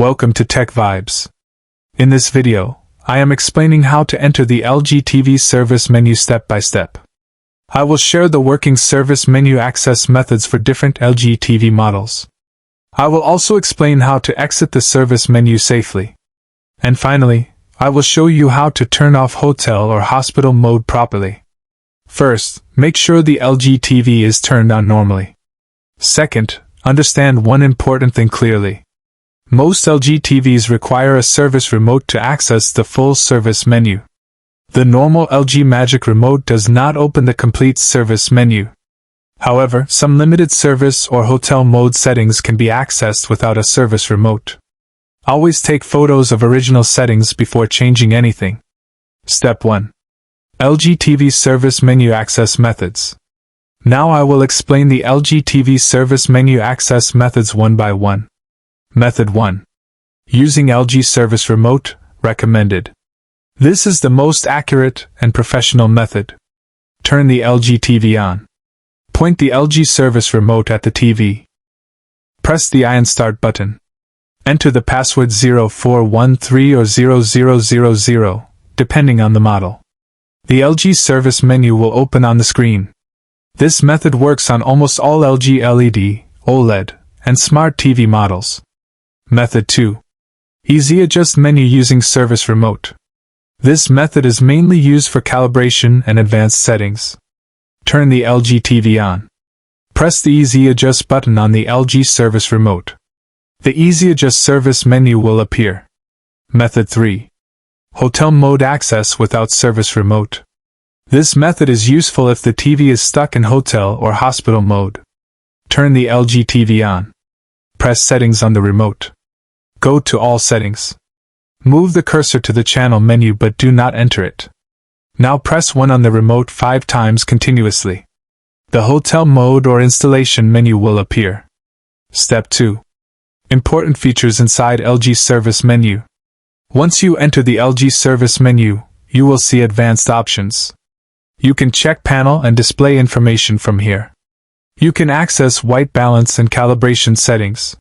Welcome to Tech Vibes. In this video, I am explaining how to enter the LG TV service menu step by step. I will share the working service menu access methods for different LG TV models. I will also explain how to exit the service menu safely. And finally, I will show you how to turn off hotel or hospital mode properly. First, make sure the LG TV is turned on normally. Second, understand one important thing clearly. Most LG TVs require a service remote to access the full service menu. The normal LG Magic Remote does not open the complete service menu. However, some limited service or hotel mode settings can be accessed without a service remote. Always take photos of original settings before changing anything. Step 1. LG TV Service Menu Access Methods. Now I will explain the LG TV Service Menu Access methods one by one. Method 1. Using LG Service Remote, recommended. This is the most accurate and professional method. Turn the LG TV on. Point the LG Service Remote at the TV. Press the Ion Start button. Enter the password 0413 or 0000, depending on the model. The LG service menu will open on the screen. This method works on almost all LG LED, OLED, and Smart TV models. Method 2. Easy Adjust Menu using Service Remote. This method is mainly used for calibration and advanced settings. Turn the LG TV on. Press the Easy Adjust button on the LG Service Remote. The Easy Adjust service menu will appear. Method 3. Hotel Mode Access without Service Remote. This method is useful if the TV is stuck in hotel or hospital mode. Turn the LG TV on. Press Settings on the remote. Go to All Settings. Move the cursor to the channel menu but do not enter it. Now press 1 on the remote 5 times continuously. The hotel mode or installation menu will appear. Step 2. Important features inside LG Service Menu. Once you enter the LG Service Menu, you will see advanced options. You can check panel and display information from here. You can access white balance and calibration settings.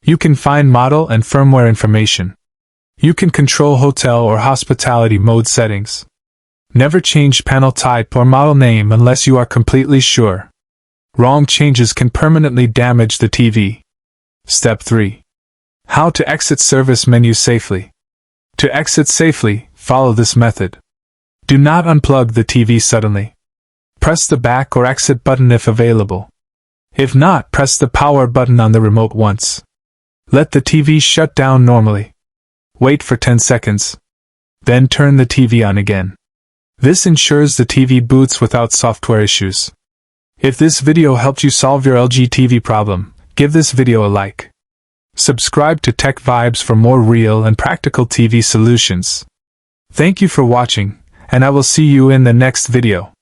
You can find model and firmware information. You can control hotel or hospitality mode settings. Never change panel type or model name unless you are completely sure. Wrong changes can permanently damage the TV. Step 3. How to exit service menu safely. To exit safely, follow this method. Do not unplug the TV suddenly. Press the back or exit button if available. If not, press the power button on the remote once. Let the TV shut down normally. Wait for 10 seconds. Then turn the TV on again. This ensures the TV boots without software issues. If this video helped you solve your LG TV problem, give this video a like. Subscribe to Tech Vibes for more real and practical TV solutions. Thank you for watching, and I will see you in the next video.